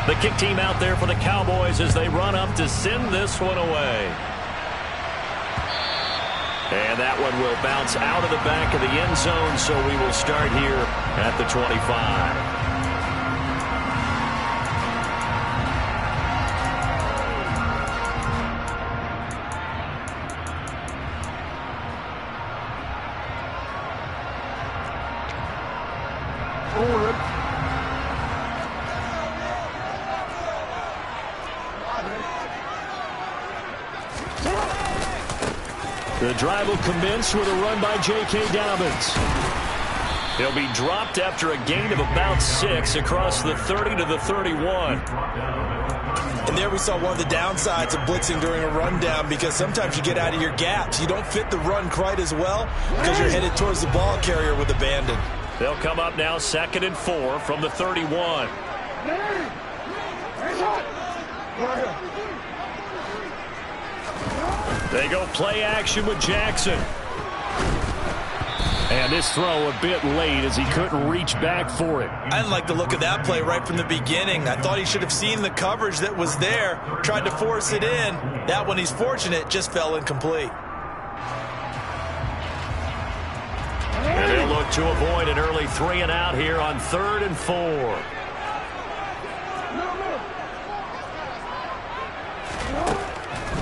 The kick team out there for the Cowboys as they run up to send this one away. And that one will bounce out of the back of the end zone, so we will start here at the 25. The drive will commence with a run by J.K. Dobbins. He'll be dropped after a gain of about 6 across the 30 to the 31. And there we saw one of the downsides of blitzing during a rundown, because sometimes you get out of your gaps. You don't fit the run quite as well because you're headed towards the ball carrier with abandon. They'll come up now 2nd and 4 from the 31. They go play action with Jackson. And this throw a bit late as he couldn't reach back for it. I didn't like the look of that play right from the beginning. I thought he should have seen the coverage that was there, tried to force it in. That one, he's fortunate, just fell incomplete. And they'll look to avoid an early 3 and out here on 3rd and 4.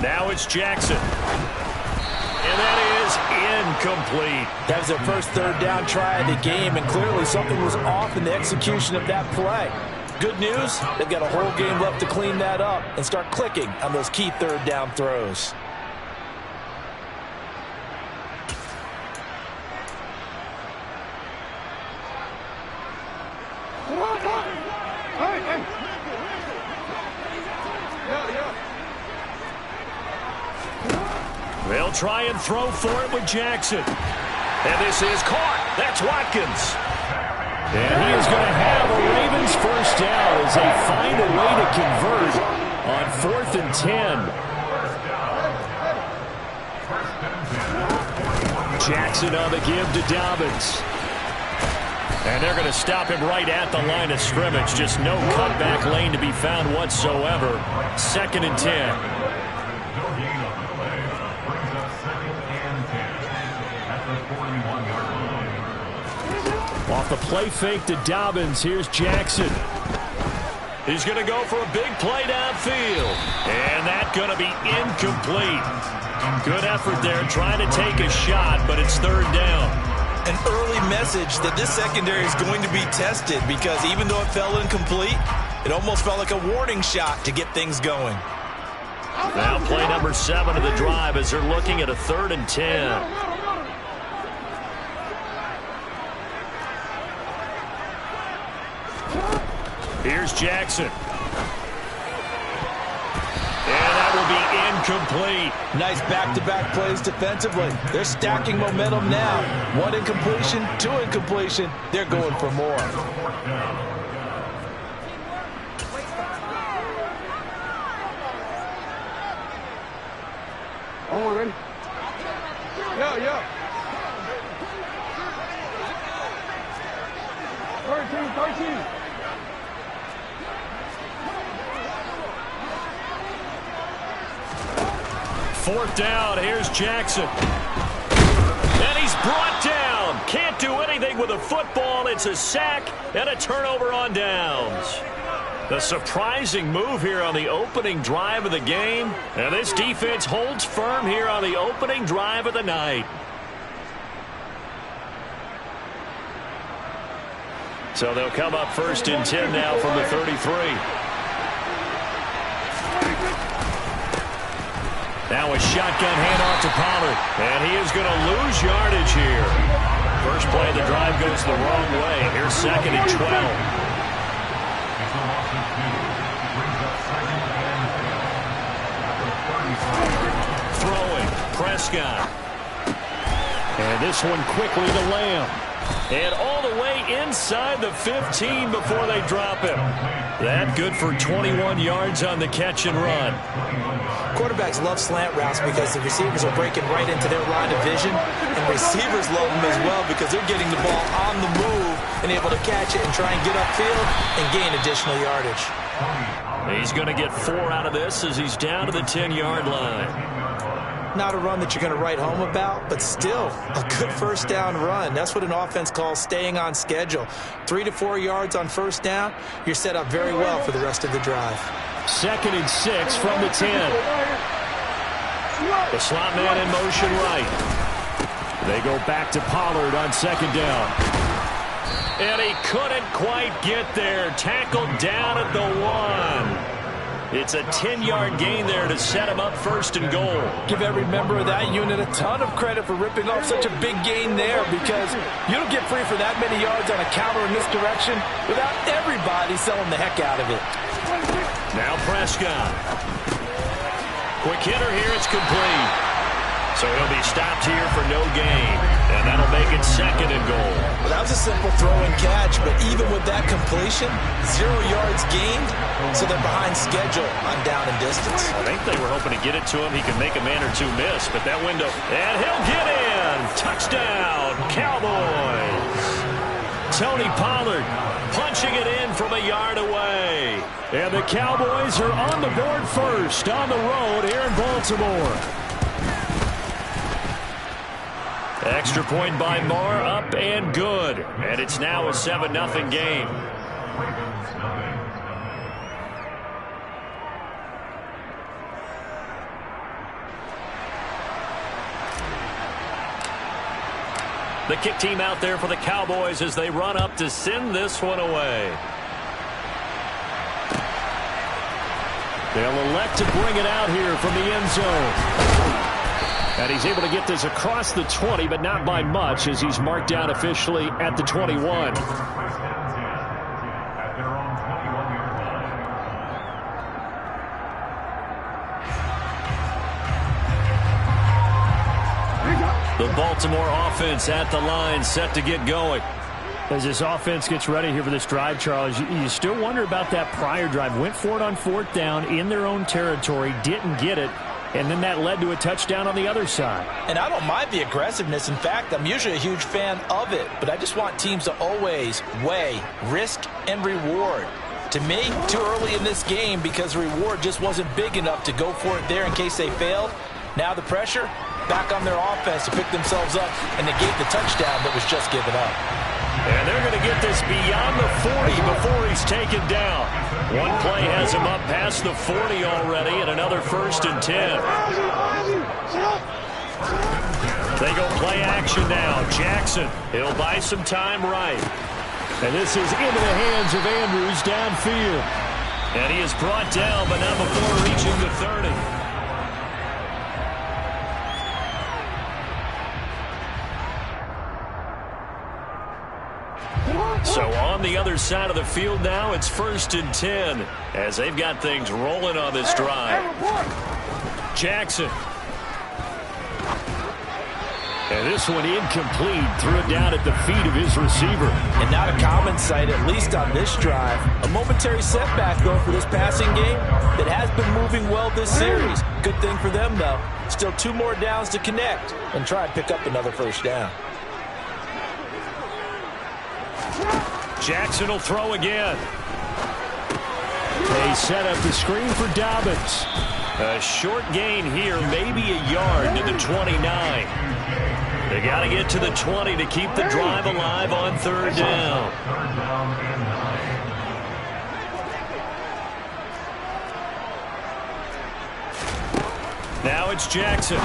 Now it's Jackson. And that is incomplete. That was their first 3rd down try of the game, and clearly something was off in the execution of that play. Good news, they've got a whole game left to clean that up and start clicking on those key 3rd down throws. They'll try and throw for it with Jackson. And this is caught. That's Watkins. And he is going to have a Ravens first down as they find a way to convert on 4th and 10. Jackson on the give to Dobbins. And they're going to stop him right at the line of scrimmage. Just no cutback lane to be found whatsoever. 2nd and 10. Off the play fake to Dobbins, here's Jackson. He's going to go for a big play downfield. And that's going to be incomplete. Good effort there trying to take a shot, but it's 3rd down. An early message that this secondary is going to be tested, because even though it fell incomplete, it almost felt like a warning shot to get things going. Now play number 7 of the drive as they're looking at a 3rd and 10. Here's Jackson. And that will be incomplete. Nice back-to-back plays defensively. They're stacking momentum now. 1 incompletion, 2 incompletion. They're going for more. Oh, ready? Yeah. 13. 4th down, here's Jackson. And he's brought down. Can't do anything with a football. It's a sack and a turnover on downs. A surprising move here on the opening drive of the game. And this defense holds firm here on the opening drive of the night. So they'll come up 1st and 10 now from the 33. Now a shotgun handoff to Pollard. And he is going to lose yardage here. First play of the drive goes the wrong way. Here's 2nd and 12. Throwing. Prescott. And this one quickly to Lamb. And all the way inside the 15 before they drop him. That good for 21 yards on the catch and run. Quarterbacks love slant routes because the receivers are breaking right into their line of vision. And receivers love them as well because they're getting the ball on the move and able to catch it and try and get upfield and gain additional yardage. He's going to get 4 out of this as he's down to the 10-yard line. Not a run that you're going to write home about, but still a good first down run. That's what an offense calls staying on schedule. 3 to 4 yards on first down, you're set up very well for the rest of the drive. 2nd and 6 from the 10. The slot man in motion right. They go back to Pollard on 2nd down. And he couldn't quite get there. Tackled down at the 1. It's a 10-yard gain there to set him up 1st and goal. Give every member of that unit a ton of credit for ripping off such a big gain there, because you don't get free for that many yards on a counter in this direction without everybody selling the heck out of it. Now Prescott. Quick hitter here. It's complete. So he'll be stopped here for no gain. And that'll make it 2nd and goal. Well, that was a simple throw and catch, but even with that completion, 0 yards gained, so they're behind schedule on down and distance. I think they were hoping to get it to him. He can make a man or two miss, but that window, and he'll get in. Touchdown, Cowboys. Tony Pollard punching it in from a yard away. And the Cowboys are on the board first on the road here in Baltimore. Extra point by Marr, up and good. And it's now a 7-0 game. The kick team out there for the Cowboys as they run up to send this one away. They'll elect to bring it out here from the end zone. And he's able to get this across the 20, but not by much, as he's marked down officially at the 21. The Baltimore offense at the line, set to get going. As this offense gets ready here for this drive, Charles, you still wonder about that prior drive. Went for it on 4th down in their own territory, didn't get it. And then that led to a touchdown on the other side. And I don't mind the aggressiveness. In fact, I'm usually a huge fan of it. But I just want teams to always weigh risk and reward. To me, too early in this game because the reward just wasn't big enough to go for it there in case they failed. Now the pressure back on their offense to pick themselves up and negate the touchdown that was just given up. And they're going to get this beyond the 40 before he's taken down. One play has him up past the 40 already, and another 1st and 10. They go play action now. Jackson, he'll buy some time right. And this is into the hands of Andrews downfield. And he is brought down, but not before reaching the 30. So on the other side of the field now, it's 1st and 10 as they've got things rolling on this drive. Jackson. And this one incomplete. Threw it down at the feet of his receiver. And not a common sight, at least on this drive. A momentary setback, though, for this passing game that has been moving well this series. Good thing for them, though. Still 2 more downs to connect and try and pick up another 1st down. Jackson will throw again. They set up the screen for Dobbins. A short gain here, maybe a yard to the 29. They got to get to the 20 to keep the drive alive on 3rd down. Now it's Jackson.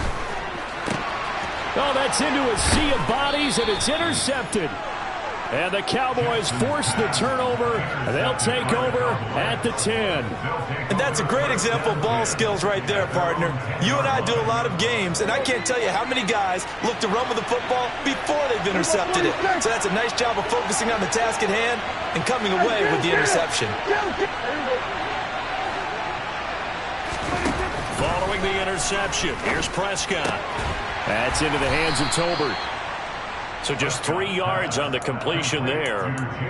Oh, that's into a sea of bodies, and it's intercepted. And the Cowboys force the turnover. They'll take over at the 10. And that's a great example of ball skills right there, partner. You and I do a lot of games, and I can't tell you how many guys look to run with the football before they've intercepted it. So that's a nice job of focusing on the task at hand and coming away with the interception. Following the interception, here's Prescott. That's into the hands of Tolbert. So just 3 yards on the completion there,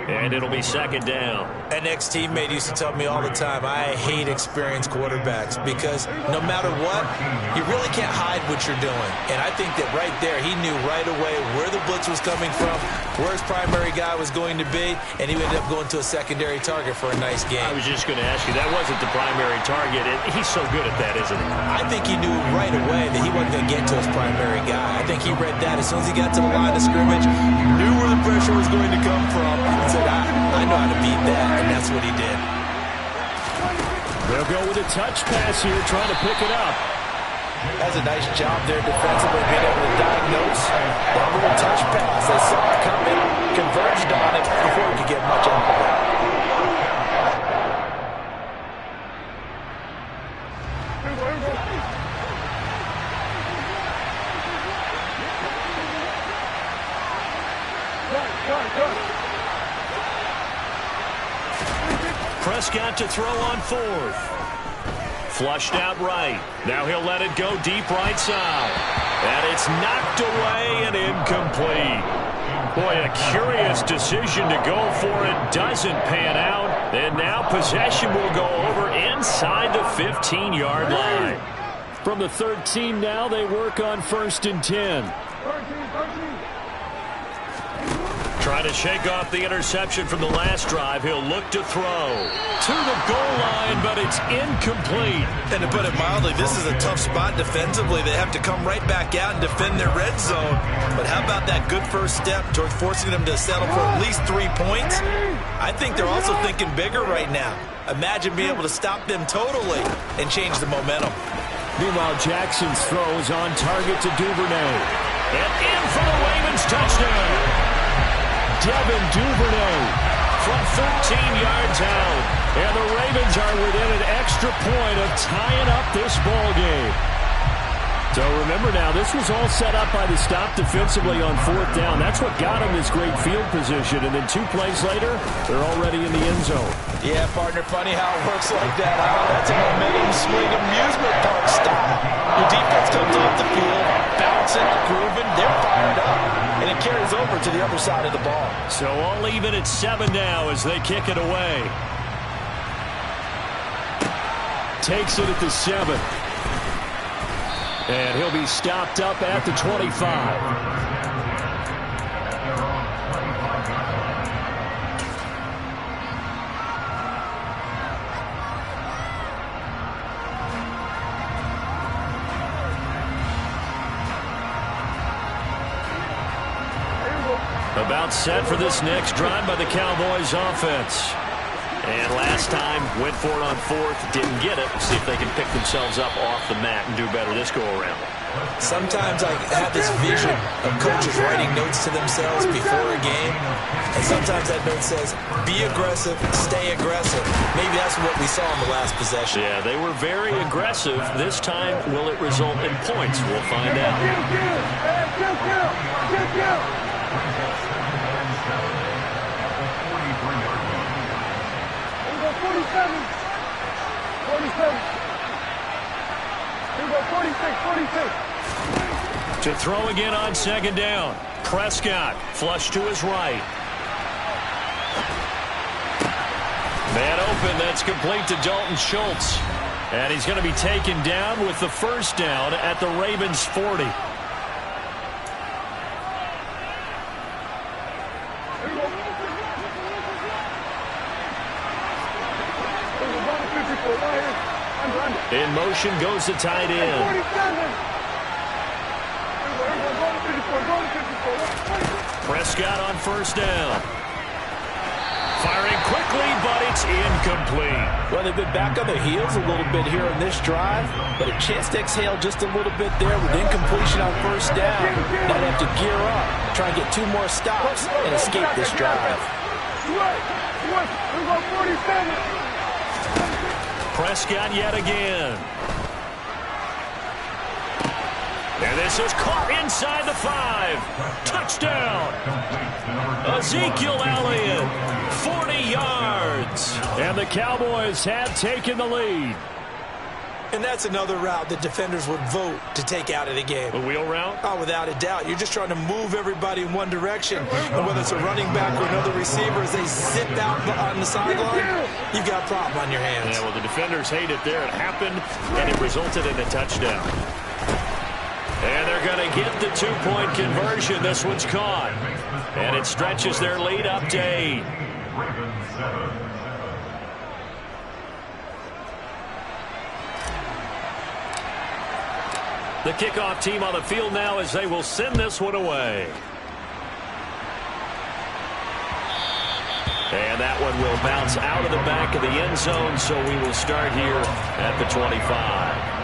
and it'll be second down. An ex-teammate used to tell me all the time, I hate experienced quarterbacks because no matter what, you really can't hide what you're doing. And I think that right there, he knew right away where the blitz was coming from, where his primary guy was going to be, and he ended up going to a secondary target for a nice game. I was just going to ask you, that wasn't the primary target, and he's so good at that, isn't he? I think he knew right away that he wasn't going to get to his primary guy. I think he read that as soon as he got to the line of scrimmage, knew where the pressure was going to come from, and said, I know how to beat that, and that's what he did. They'll go with a touch pass here, trying to pick it up. That's a nice job there defensively, being able to diagnose that little touch pass. They saw it coming, converged on it before he could get much out of it. Prescott to throw on 4th. Flushed out right. Now he'll let it go deep right side. And it's knocked away and incomplete. Boy, a curious decision to go for it. Doesn't pan out. And now possession will go over inside the 15-yard line. From the 13 now, they work on 1st and 10. Trying to shake off the interception from the last drive. He'll look to throw to the goal line, but it's incomplete. And to put it mildly, this is a tough spot defensively. They have to come right back out and defend their red zone. But how about that good first step towards forcing them to settle for at least 3 points? I think they're also thinking bigger right now. Imagine being able to stop them totally and change the momentum. Meanwhile, Jackson's throw is on target to Duvernay. And in for the Ravens touchdown. Devin Duvernay from 13 yards out. And the Ravens are within an extra point of tying up this ball game. So remember now, this was all set up by the stop defensively on 4th down. That's what got him this great field position. And then 2 plays later, they're already in the end zone. Yeah, partner, funny how it works like that. That's a momentum swing amusement park style. Your defense comes off the field, bouncing, grooving, they're fired up. And it carries over to the other side of the ball. So all even at 7 now as they kick it away. Takes it at the 7. And he'll be stopped up at the 25. About set for this next drive by the Cowboys offense. And last time, went for it on 4th, didn't get it. See if they can pick themselves up off the mat and do better this go-around. Sometimes I have this vision of coaches writing notes to themselves before a game. And sometimes that note says, be aggressive, stay aggressive. Maybe that's what we saw in the last possession. Yeah, they were very aggressive. This time, will it result in points? We'll find out. To throw again on 2nd down. Prescott flush to his right. Man open, that's complete to Dalton Schultz. And he's going to be taken down with the 1st down at the Ravens 40. In motion goes the tight end. Prescott on 1st down. Firing quickly, but it's incomplete. Well, they've been back on their heels a little bit here on this drive, but a chance to exhale just a little bit there with incompletion on 1st down. Now they have to gear up, try and get 2 more stops and escape this drive. Prescott yet again. And this is caught inside the 5. Touchdown. Ezekiel Elliott, 40 yards. And the Cowboys have taken the lead. And that's another route that defenders would vote to take out of the game. The wheel route? Oh, without a doubt. You're just trying to move everybody in one direction. And whether it's a running back or another receiver, as they sit out on the sideline, you've got a problem on your hands. Yeah, well, the defenders hate it there. It happened, and it resulted in a touchdown. And they're going to get the 2-point conversion. This one's caught. And it stretches their lead up to 8. The kickoff team on the field now as they will send this one away. And that one will bounce out of the back of the end zone, so we will start here at the 25.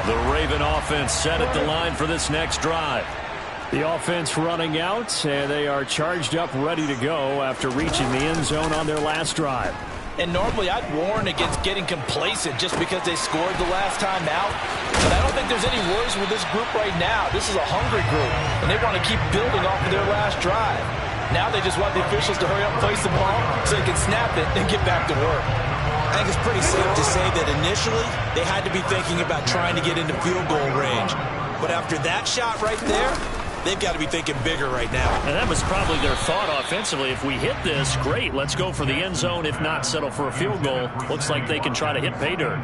The Raven offense set at the line for this next drive. The offense running out, and they are charged up, ready to go after reaching the end zone on their last drive. And normally I'd warn against getting complacent just because they scored the last time out. But I don't think there's any worries with this group right now. This is a hungry group, and they want to keep building off of their last drive. Now they just want the officials to hurry up and place the ball so they can snap it and get back to work. I think it's pretty safe to say that initially they had to be thinking about trying to get into field goal range. But after that shot right there, they've got to be thinking bigger right now. And that was probably their thought offensively. If we hit this, great. Let's go for the end zone. If not, settle for a field goal. Looks like they can try to hit pay dirt.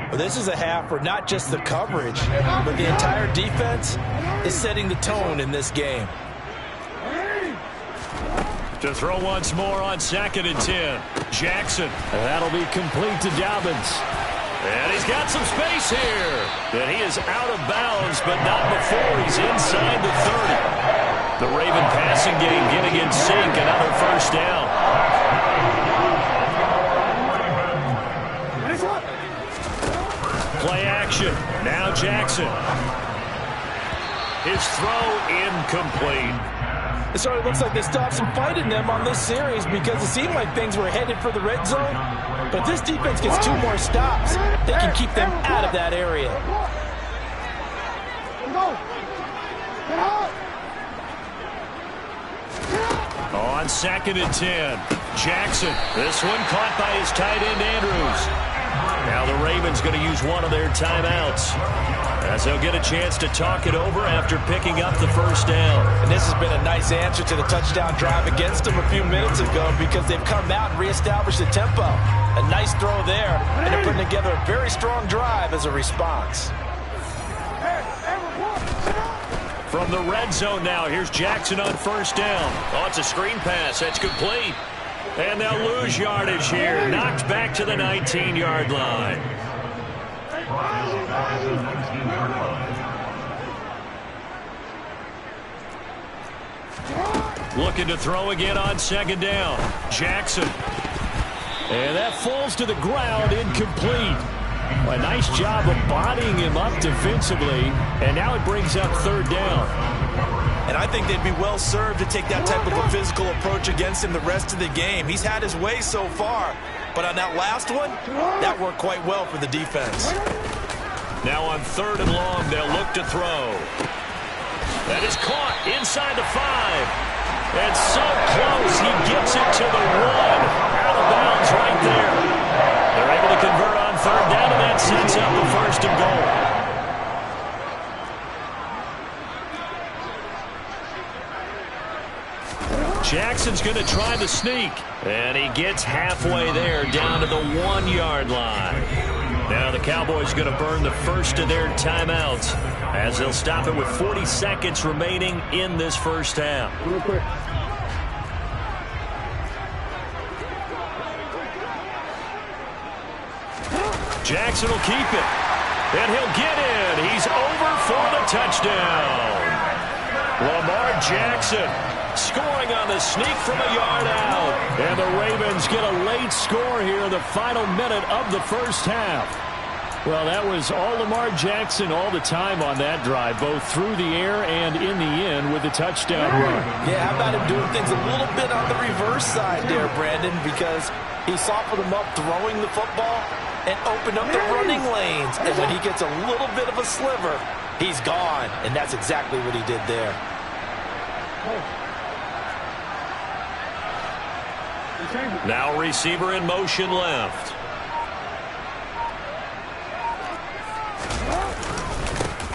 Well, this is a half where not just the coverage, but the entire defense is setting the tone in this game. To throw once more on 2nd and 10. Jackson. And that'll be complete to Dobbins. And he's got some space here. And he is out of bounds, but not before he's inside the 30. The Raven passing game getting in sync. Another first down. Play action. Now Jackson. His throw incomplete. It sort of looks like they stopped some fight in them on this series because it seemed like things were headed for the red zone. But if this defense gets 2 more stops, they can keep them out of that area. On 2nd and 10, Jackson. This one caught by his tight end, Andrews. Now the Ravens going to use one of their timeouts as they'll get a chance to talk it over after picking up the first down. And this has been a nice answer to the touchdown drive against them a few minutes ago because they've come out and reestablished the tempo. A nice throw there, and they're putting together a very strong drive as a response. From the red zone now, here's Jackson on first down. Oh, it's a screen pass. That's complete. And they'll lose yardage here. Knocked back to the 19-yard line. Looking to throw again on 2nd down. Jackson. And that falls to the ground, incomplete. A nice job of bodying him up defensively. And now it brings up 3rd down. And I think they'd be well served to take that type of a physical approach against him the rest of the game. He's had his way so far. But on that last one, that worked quite well for the defense. Now on 3rd and long, they'll look to throw. That is caught inside the 5. And so close, he gets it to the 1. Out of bounds right there. They're able to convert on 3rd down, and that sets up the 1st and goal. Jackson's going to try the sneak. And he gets halfway there, down to the 1-yard line. Now the Cowboys going to burn the first of their timeouts as they'll stop it with 40 seconds remaining in this first half. Real quick. Jackson will keep it. And he'll get in. He's over for the touchdown. Lamar Jackson scoring on the sneak from a yard out. And the Ravens get a late score here in the final minute of the first half. Well, that was all Lamar Jackson all the time on that drive, both through the air and in the end with the touchdown run. Yeah, how about him doing things a little bit on the reverse side there, Brandon, because he softened him up throwing the football and opened up the running lanes. And when he gets a little bit of a sliver, he's gone. And that's exactly what he did there. Now receiver in motion left.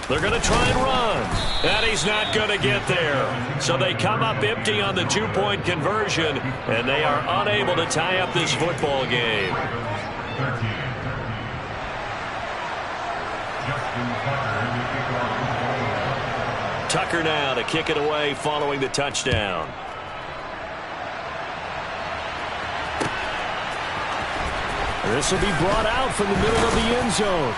They're going to try and run. And he's not going to get there. So they come up empty on the two-point conversion, and they are unable to tie up this football game. Tucker now to kick it away following the touchdown. This will be brought out from the middle of the end zone.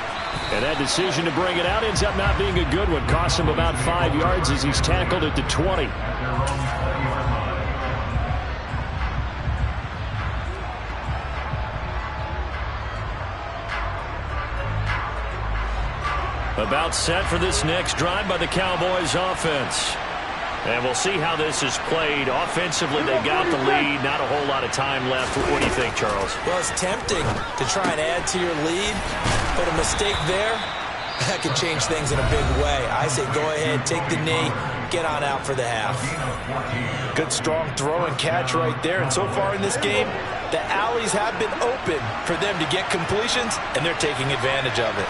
And that decision to bring it out ends up not being a good one. Cost him about 5 yards as he's tackled at the 20. About set for this next drive by the Cowboys offense. And we'll see how this is played. Offensively, they got the lead. Not a whole lot of time left. What do you think, Charles? Well, it's tempting to try and add to your lead, but a mistake there, that could change things in a big way. I say go ahead, take the knee, get on out for the half. Good, strong throw and catch right there. And so far in this game, the alleys have been open for them to get completions, and they're taking advantage of it.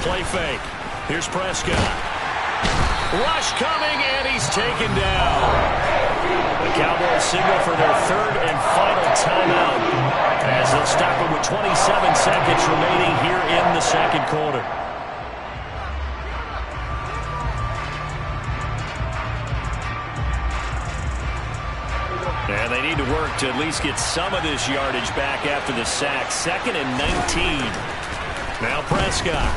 Play fake. Here's Prescott. Rush coming, and he's taken down. The Cowboys signal for their third and final timeout as they'll stop it with 27 seconds remaining here in the second quarter. And they need to work to at least get some of this yardage back after the sack. 2nd and 19. Now Prescott.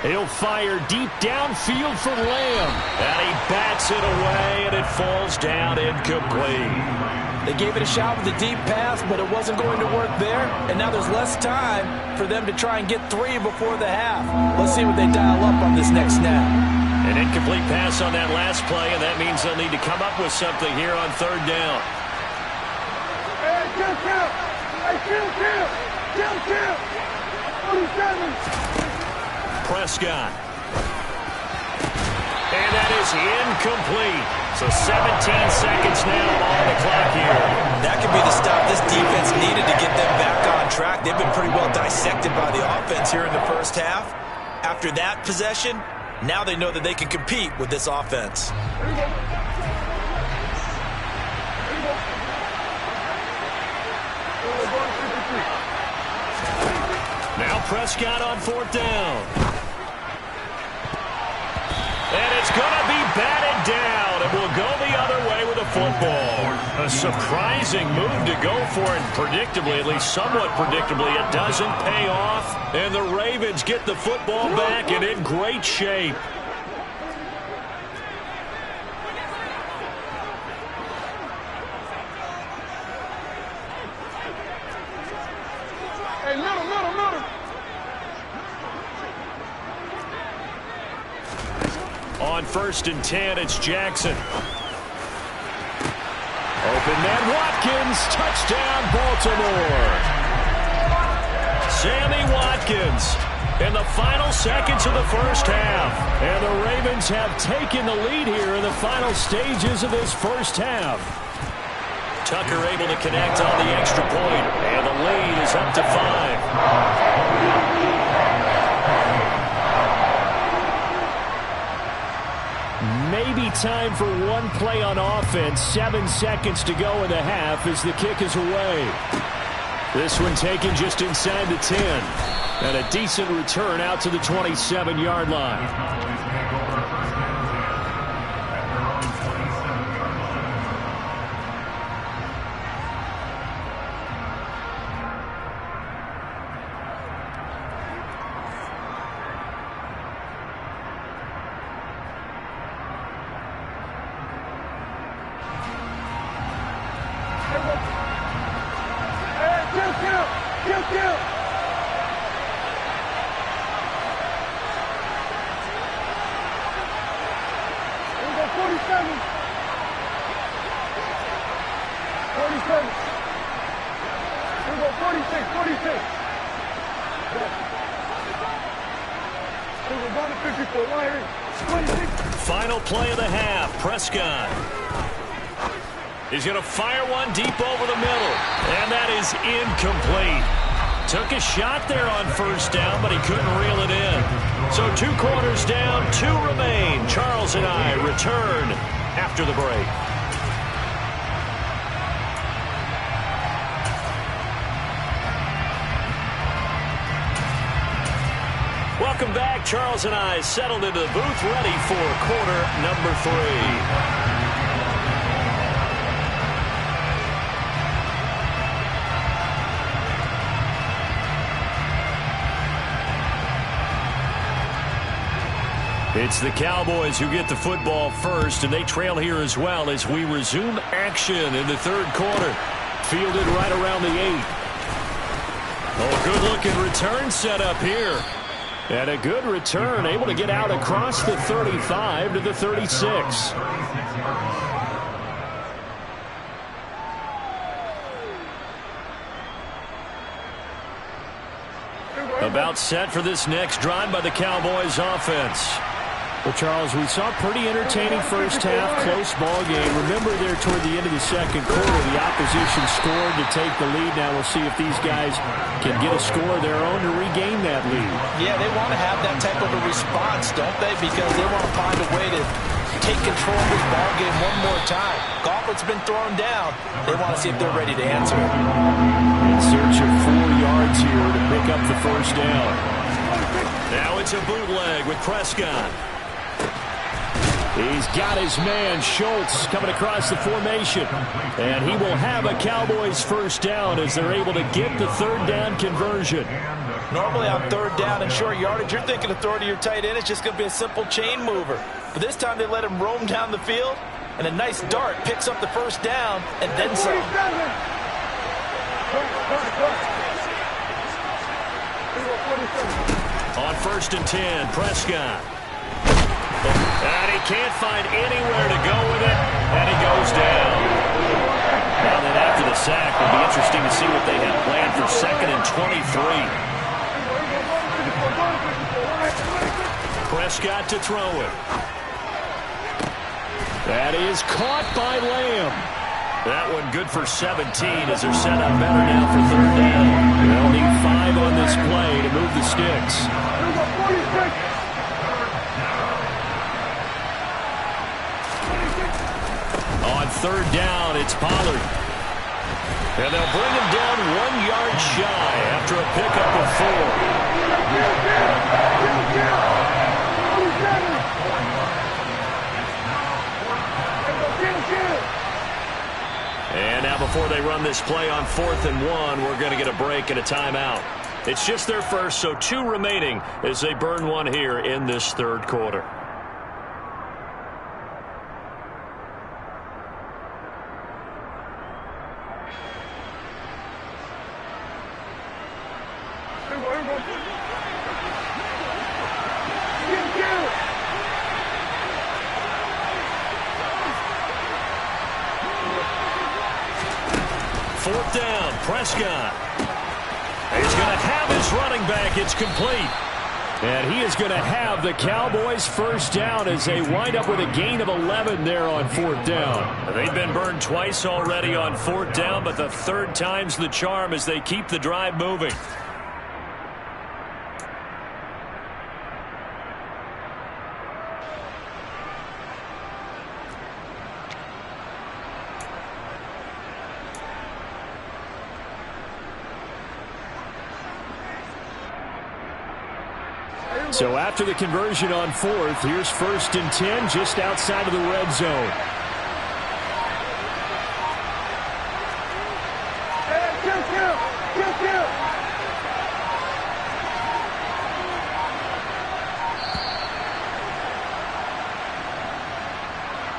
He'll fire deep downfield for Lamb. And he bats it away, and it falls down incomplete. They gave it a shot with a deep pass, but it wasn't going to work there. And now there's less time for them to try and get 3 before the half. Let's see what they dial up on this next snap. An incomplete pass on that last play, and that means they'll need to come up with something here on 3rd down. Hey, count. Hey, count. 47. Prescott. And that is incomplete. So 17 seconds now on the clock here. That could be the stop this defense needed to get them back on track. They've been pretty well dissected by the offense here in the first half. After that possession, now they know that they can compete with this offense. Now Prescott on 4th down. And it's going to be batted down, and will go the other way with a football. A surprising move to go for it, predictably, at least somewhat predictably, it doesn't pay off, and the Ravens get the football back and in great shape. Hey, middle. On 1st and 10, it's Jackson. Open man, Watkins, touchdown, Baltimore. Sammy Watkins in the final seconds of the first half. And the Ravens have taken the lead here in the final stages of this first half. Tucker able to connect on the extra point, and the lead is up to 5. Maybe time for one play on offense. 7 seconds to go in the half as the kick is away. This one taken just inside the 10. And a decent return out to the 27-yard line. Final play of the half. Prescott. He's going to fire one deep over the middle. And that is incomplete. Took a shot there on first down, but he couldn't reel it in. So 2 quarters down, 2 remain. Charles and I return after the break. Welcome back. Charles and I settled into the booth, ready for quarter number 3. It's the Cowboys who get the football first, and they trail here as well as we resume action in the third quarter. Fielded right around the 8. Oh, good-looking return set up here. And a good return, able to get out across the 35 to the 36. About set for this next drive by the Cowboys offense. Well, Charles, we saw a pretty entertaining first half, close ball game. Remember there toward the end of the second quarter, the opposition scored to take the lead. Now we'll see if these guys can get a score of their own to regain that lead. Yeah, they want to have that type of a response, don't they? Because they want to find a way to take control of this ball game one more time. Gauntlet's been thrown down. They want to see if they're ready to answer it. In search of 4 yards here to pick up the first down. Now it's a bootleg with Prescott. He's got his man, Schultz, coming across the formation. And he will have a Cowboys first down as they're able to get the third down conversion. Normally on third down and short yardage, you're thinking of throwing to your tight end. It's just going to be a simple chain mover. But this time they let him roam down the field, and a nice dart picks up the first down and then some. On 1st and 10, Prescott. And he can't find anywhere to go with it, and he goes down. Now then after the sack, it'll be interesting to see what they have planned for 2nd and 23. Prescott to throw it. That is caught by Lamb. That one good for 17 as they're set up better now for third down. They'll need 5 on this play to move the sticks. On third down, it's Pollard. And they'll bring him down 1 yard shy after a pickup of 4. And now before they run this play on 4th and 1, we're going to get a break and a timeout. It's just their first, so 2 remaining as they burn 1 here in this third quarter. Fourth down, Prescott. He's going to have his running back. It's complete. And he is going to have the Cowboys first down as they wind up with a gain of 11 there on 4th down. They've been burned twice already on 4th down, but the 3rd time's the charm as they keep the drive moving. So after the conversion on 4th, here's 1st and 10 just outside of the red zone.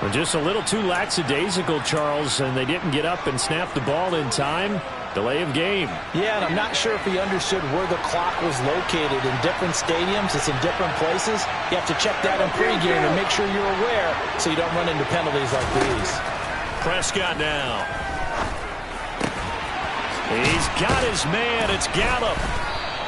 Well, just a little too lackadaisical, Charles, and they didn't get up and snap the ball in time. Delay of game. Yeah, and I'm not sure if he understood where the clock was located. In different stadiums, it's in different places. You have to check that in pregame and make sure you're aware so you don't run into penalties like these. Prescott now. He's got his man. It's Gallup.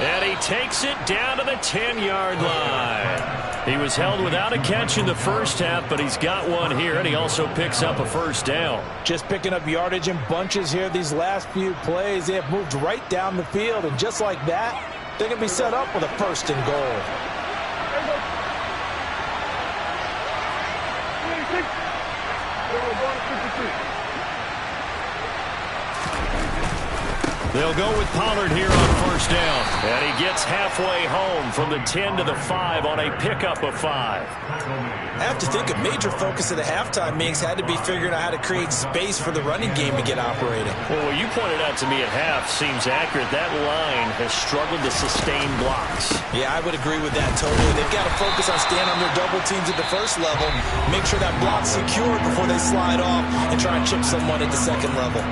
And he takes it down to the 10-yard line. He was held without a catch in the first half, but he's got one here, and he also picks up a first down. Just picking up yardage in bunches here these last few plays. They have moved right down the field, and just like that, they're going to be set up with a first and goal. They'll go with Pollard here on first down. And he gets halfway home from the 10 to the 5 on a pickup of 5. I have to think a major focus of the halftime meetings had to be figuring out how to create space for the running game to get operating. Well, what you pointed out to me at half seems accurate. That line has struggled to sustain blocks. Yeah, I would agree with that totally. They've got to focus on staying on their double teams at the first level, make sure that block's secured before they slide off and try and chip someone at the second level.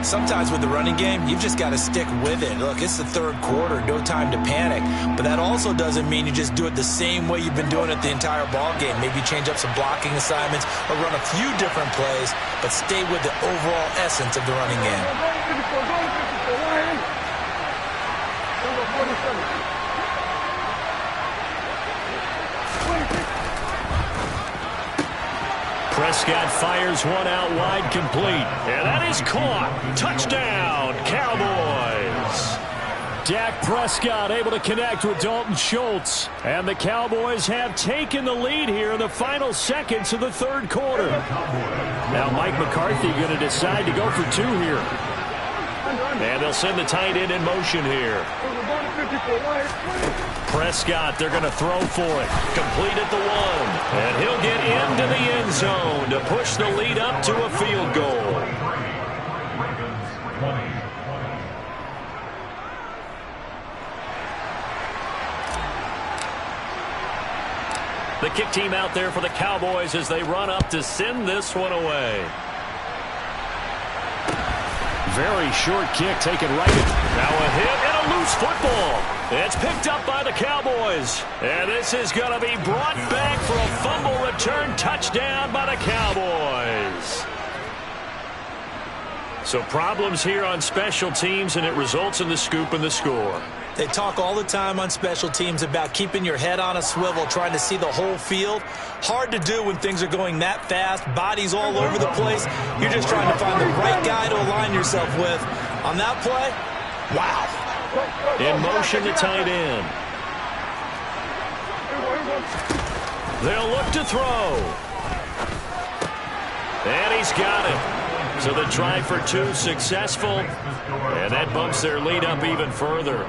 Sometimes with the running game, you've just got to stick with it. Look, it's the third quarter, no time to panic. But that also doesn't mean you just do it the same way you've been doing it the entire ball game. Maybe change up some blocking assignments or run a few different plays, but stay with the overall essence of the running game. Prescott fires one out wide, complete. And that is caught. Touchdown, Cowboys. Dak Prescott able to connect with Dalton Schultz. And the Cowboys have taken the lead here in the final seconds of the third quarter. Now Mike McCarthy going to decide to go for 2 here. And they'll send the tight end in motion here. Prescott, they're going to throw for it. Complete at the 1. And he'll get into the end zone to push the lead up to a field goal. The kick team out there for the Cowboys as they run up to send this one away. Very short kick taken right in. Now a hit and a loose football. It's picked up by the Cowboys. And this is going to be brought back for a fumble return touchdown by the Cowboys. So problems here on special teams, and it results in the scoop and the score. They talk all the time on special teams about keeping your head on a swivel, trying to see the whole field. Hard to do when things are going that fast, bodies all over the place. You're just trying to find the right guy to align yourself with. On that play, wow. In motion, the tight end. They'll look to throw. And he's got it. So the try for 2 successful, and that bumps their lead up even further.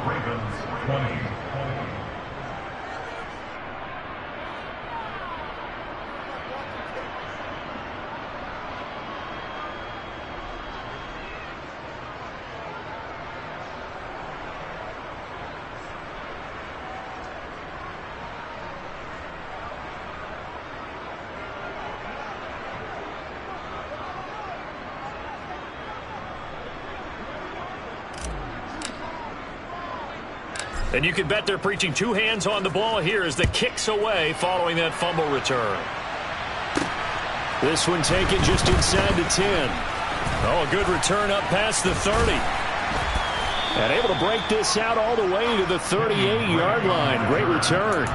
And you can bet they're preaching 2 hands on the ball here as the kick's away following that fumble return. This one taken just inside the 10. Oh, a good return up past the 30. And able to break this out all the way to the 38-yard line. Great return.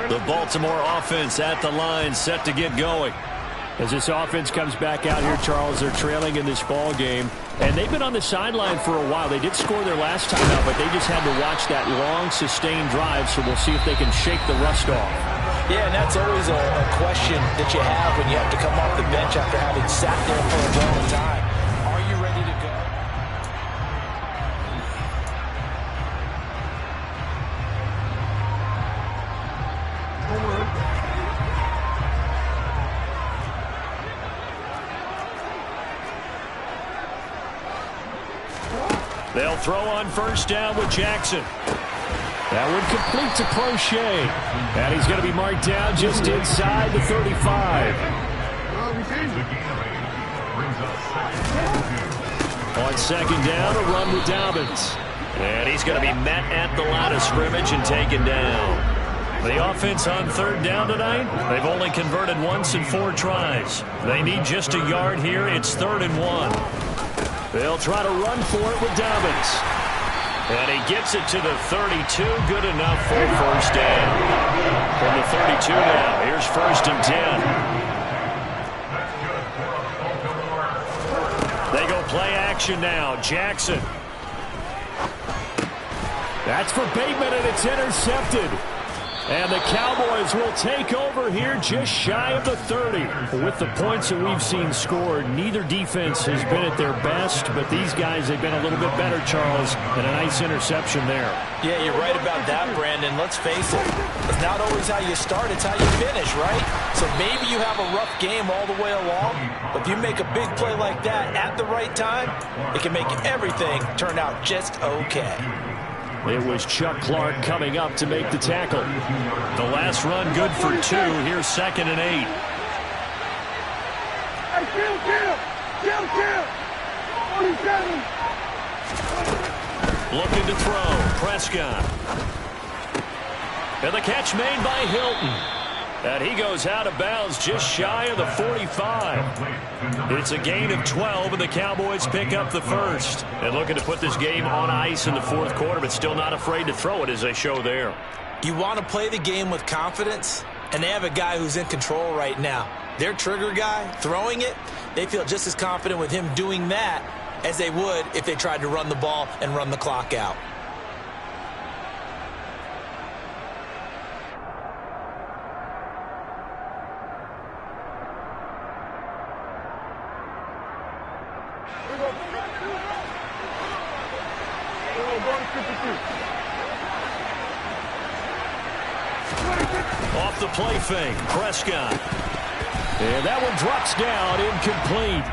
The Baltimore offense at the line, set to get going. As this offense comes back out here, Charles, they're trailing in this ball game. And they've been on the sideline for a while. They did score their last time out, but they just had to watch that long, sustained drive, so we'll see if they can shake the rust off. Yeah, and that's always a question that you have when you have to come off the bench after having sat there for a long time. Are you ready to go? They'll throw on first down with Jackson. That one complete to Crochet. And he's going to be marked down just inside the 35. On second down, a run with Dobbins. And he's going to be met at the line of scrimmage and taken down. The offense on third down tonight, they've only converted once in 4 tries. They need just a yard here. It's 3rd and 1. They'll try to run for it with Dobbins. And he gets it to the 32. Good enough for first down. From the 32 now, here's 1st and 10. They go play action now. Jackson. That's for Bateman, and it's intercepted. And the Cowboys will take over here just shy of the 30. With the points that we've seen scored, neither defense has been at their best, but these guys have been a little bit better, Charles, and a nice interception there. Yeah, you're right about that, Brandon. Let's face it. It's not always how you start, it's how you finish, right? So maybe you have a rough game all the way along, but if you make a big play like that at the right time, it can make everything turn out just okay. It was Chuck Clark coming up to make the tackle. The last run good for 2. Here's 2nd and 8. Hey, kill. 47. Looking to throw. Prescott. And the catch made by Hilton. And he goes out of bounds just shy of the 45. It's a gain of 12, and the Cowboys pick up the first. And looking to put this game on ice in the 4th quarter, but still not afraid to throw it as they show there. You want to play the game with confidence, and they have a guy who's in control right now. Their trigger guy, throwing it, they feel just as confident with him doing that as they would if they tried to run the ball and run the clock out. Off the play fake, Prescott. And that one drops down, incomplete.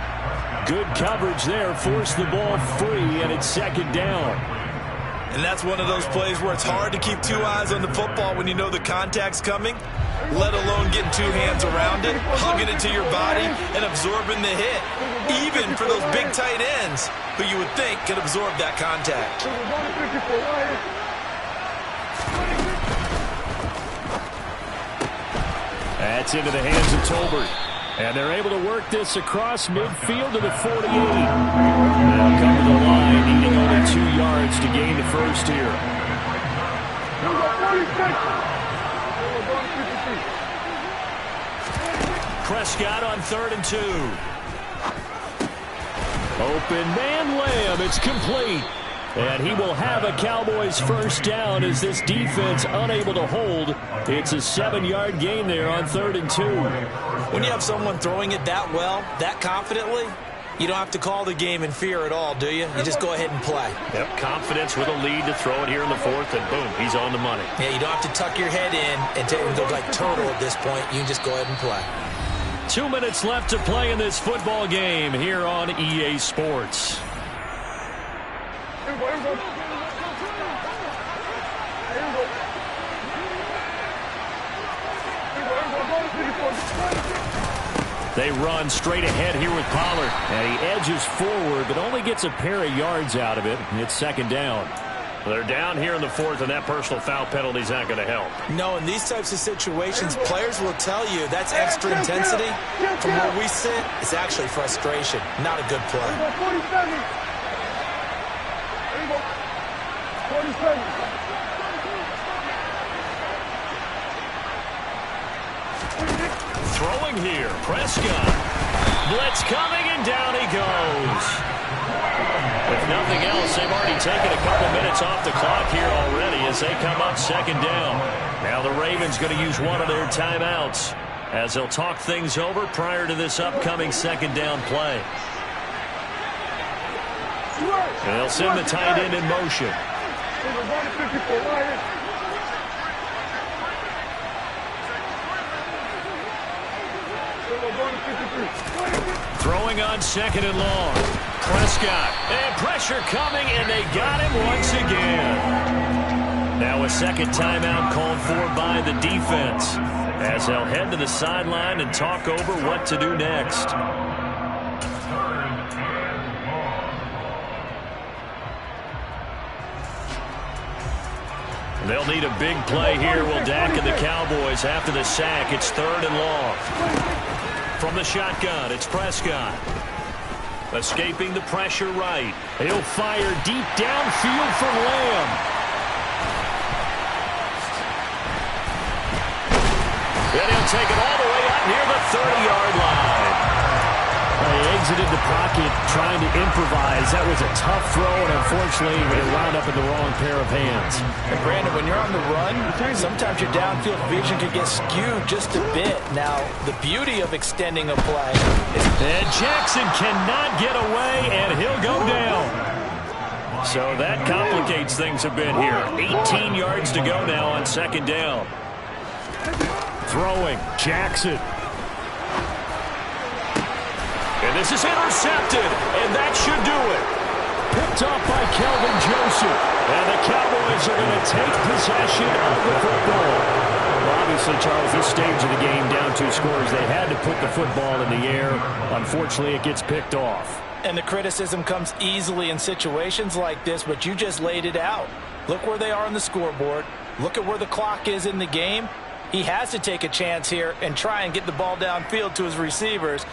Good coverage there, forced the ball free, and it's 2nd down. And that's one of those plays where it's hard to keep 2 eyes on the football when you know the contact's coming, let alone getting 2 hands around it, hugging it to your body, and absorbing the hit. Even for those big tight ends who you would think could absorb that contact. That's into the hands of Tolbert. And they're able to work this across midfield to the 48. Now come to the line, needing only 2 yards to gain the first here. Prescott on 3rd and 2. Open man Lamb. It's complete. And he will have a Cowboys first down as this defense unable to hold. It's a 7-yard gain there on 3rd and 2. When you have someone throwing it that well, that confidently, you don't have to call the game in fear at all, do you? You just go ahead and play. Yep, confidence with a lead to throw it here in the 4th, and boom, he's on the money. Yeah, you don't have to tuck your head in and go like turtle at this point. You can just go ahead and play. 2 minutes left to play in this football game here on EA Sports. They run straight ahead here with Pollard. And he edges forward, but only gets a pair of yards out of it. It's 2nd down. They're down here in the 4th, and that personal foul penalty is not going to help. No, in these types of situations, players will tell you that's extra intensity. From where we sit, it's actually frustration. Not a good play. 47. Throwing here, Prescott. Blitz coming, and down he goes. If nothing else, they've already taken a couple minutes off the clock here already as they come up 2nd down. Now the Ravens going to use one of their timeouts as they'll talk things over prior to this upcoming 2nd down play. And they'll send the tight end in motion. Throwing on 2nd and long. Prescott. And pressure coming, and they got him once again. Now a 2nd timeout called for by the defense as they'll head to the sideline and talk over what to do next. They'll need a big play here. Will Dak and the Cowboys after the sack. It's 3rd and long. From the shotgun, it's Prescott. Escaping the pressure right. He'll fire deep downfield for Lamb. And he'll take it all the way out near the 30-yard line. He exited the pocket trying to improvise. That was a tough throw, and unfortunately, it wound up in the wrong pair of hands. And Brandon, when you're on the run, sometimes your downfield vision can get skewed just a bit. Now, the beauty of extending a play is... And Jackson cannot get away, and he'll go down. So that complicates things a bit here. 18 yards to go now on 2nd down. Throwing, Jackson. And this is intercepted, and that should do it. Picked off by Kelvin Joseph. And the Cowboys are going to take possession of the football. Well, obviously, Charles, this stage of the game, down 2 scores, they had to put the football in the air. Unfortunately, it gets picked off. And the criticism comes easily in situations like this, but you just laid it out. Look where they are on the scoreboard. Look at where the clock is in the game. He has to take a chance here and try and get the ball downfield to his receivers.